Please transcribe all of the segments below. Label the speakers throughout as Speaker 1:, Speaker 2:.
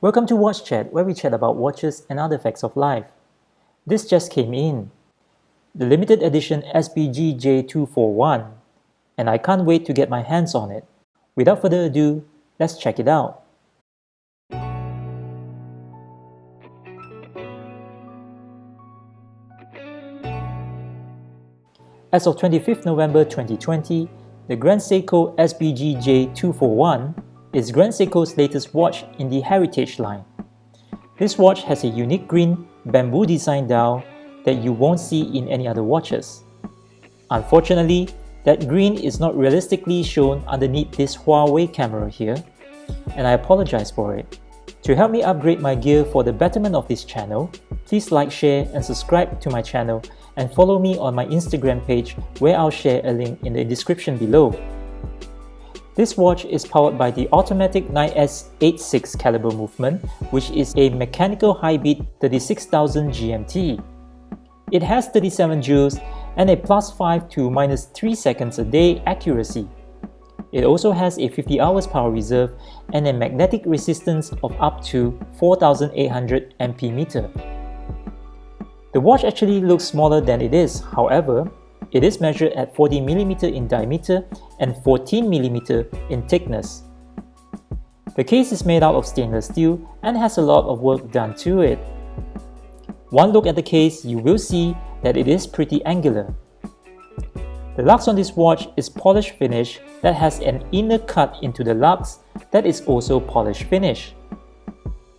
Speaker 1: Welcome to Watchat, where we chat about watches and other facts of life. This just came in, the limited edition SBGJ241, and I can't wait to get my hands on it. Without further ado, let's check it out. As of 25th November 2020, the Grand Seiko SBGJ241 is Grand Seiko's latest watch in the Heritage line. This watch has a unique green bamboo design dial that you won't see in any other watches. Unfortunately, that green is not realistically shown underneath this Huawei camera here, and I apologize for it. To help me upgrade my gear for the betterment of this channel, please like, share and subscribe to my channel and follow me on my Instagram page where I'll share a link in the description below. This watch is powered by the automatic 9S86 caliber movement, which is a mechanical high-beat 36,000 GMT. It has 37 joules and a +5 to -3 seconds a day accuracy. It also has a 50 hours power reserve and a magnetic resistance of up to 4,800 MP-meter. The watch actually looks smaller than it is, however, it is measured at 40mm in diameter and 14mm in thickness. The case is made out of stainless steel and has a lot of work done to it. One look at the case, you will see that it is pretty angular. The lux on this watch is polished finish that has an inner cut into the lux that is also polished finish.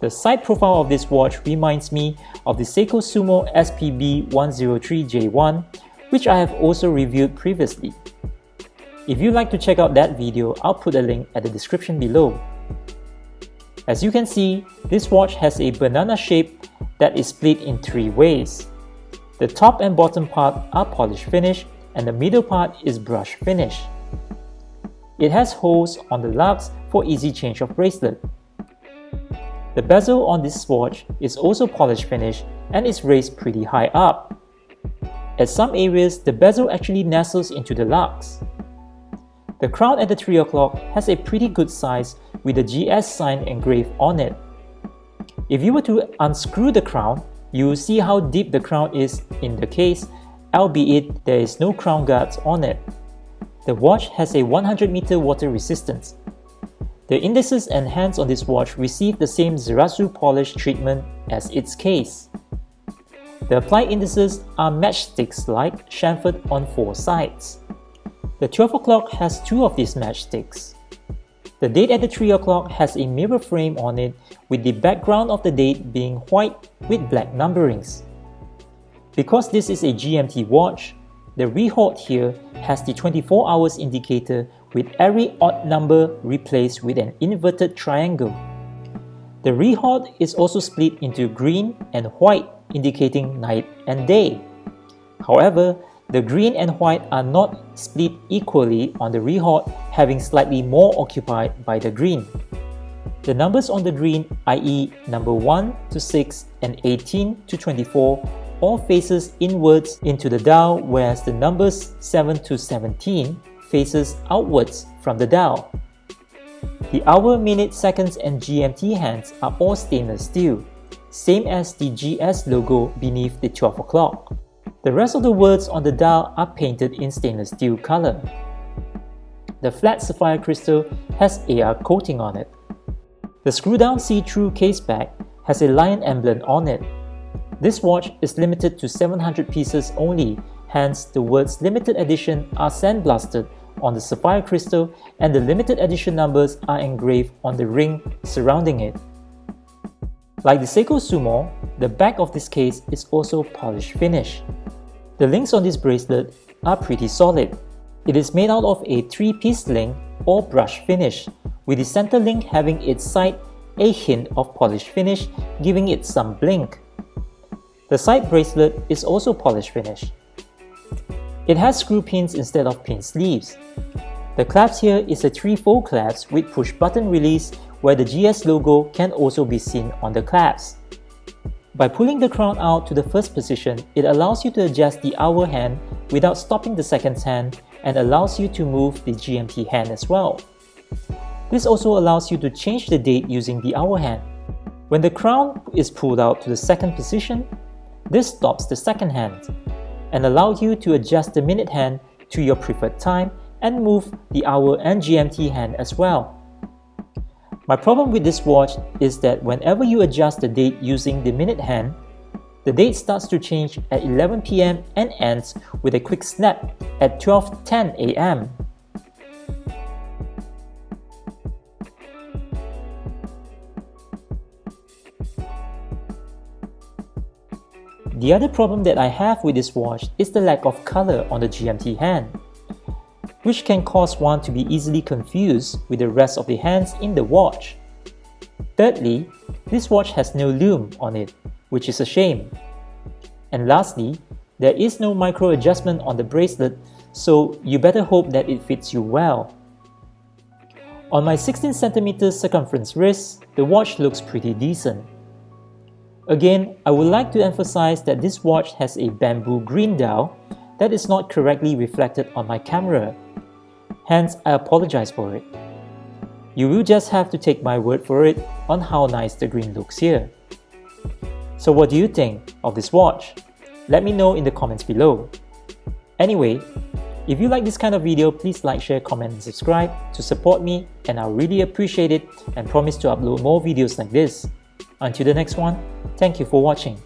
Speaker 1: The side profile of this watch reminds me of the Seiko Sumo SPB103J1, which I have also reviewed previously. If you'd like to check out that video, I'll put a link at the description below. As you can see, this watch has a banana shape that is split in 3 ways. The top and bottom part are polished finish and the middle part is brush finish. It has holes on the lux for easy change of bracelet. The bezel on this watch is also polished finish and is raised pretty high up. At some areas, the bezel actually nestles into the lux. The crown at the 3 o'clock has a pretty good size with the GS sign engraved on it. If you were to unscrew the crown, you will see how deep the crown is in the case, albeit there is no crown guards on it. The watch has a 100-meter water resistance. The indices and hands on this watch receive the same Zerasu polish treatment as its case. The applied indices are matchsticks-like chamfered on 4 sides. The 12 o'clock has 2 of these matchsticks. The date at the 3 o'clock has a mirror frame on it with the background of the date being white with black numberings. Because this is a GMT watch, the rehaut here has the 24 hours indicator with every odd number replaced with an inverted triangle. The rehaut is also split into green and white, indicating night and day. However, the green and white are not split equally on the rehaut, having slightly more occupied by the green. The numbers on the green, i.e. number 1 to 6 and 18 to 24, all faces inwards into the dial, whereas the numbers 7 to 17 faces outwards from the dial. The hour, minute, seconds and GMT hands are all stainless steel, same as the GS logo beneath the 12 o'clock. The rest of the words on the dial are painted in stainless steel color. The flat sapphire crystal has AR coating on it. The screw-down see-through case back has a lion emblem on it. This watch is limited to 700 pieces only, hence the words limited edition are sandblasted on the sapphire crystal and the limited edition numbers are engraved on the ring surrounding it. Like the Seiko Sumo, the back of this case is also polished finish. The links on this bracelet are pretty solid. It is made out of a 3-piece link or brush finish, with the center link having its side a hint of polished finish, giving it some blink. The side bracelet is also polished finish. It has screw pins instead of pin sleeves. The clasp here is a 3-fold clasp with push button release where the GS logo can also be seen on the clasp. By pulling the crown out to the first position, it allows you to adjust the hour hand without stopping the seconds hand and allows you to move the GMT hand as well. This also allows you to change the date using the hour hand. When the crown is pulled out to the second position, this stops the second hand and allows you to adjust the minute hand to your preferred time and move the hour and GMT hand as well. My problem with this watch is that whenever you adjust the date using the minute hand, the date starts to change at 11 PM and ends with a quick snap at 12:10 AM. The other problem that I have with this watch is the lack of color on the GMT hand, which can cause one to be easily confused with the rest of the hands in the watch. Thirdly, this watch has no lume on it, which is a shame. And lastly, there is no micro adjustment on the bracelet, so you better hope that it fits you well. On my 16cm circumference wrist, the watch looks pretty decent. Again, I would like to emphasize that this watch has a bamboo green dial that is not correctly reflected on my camera. Hence, I apologize for it. You will just have to take my word for it on how nice the green looks here. So what do you think of this watch? Let me know in the comments below. Anyway, if you like this kind of video, please like, share, comment and subscribe to support me, and I'll really appreciate it and promise to upload more videos like this. Until the next one, thank you for watching.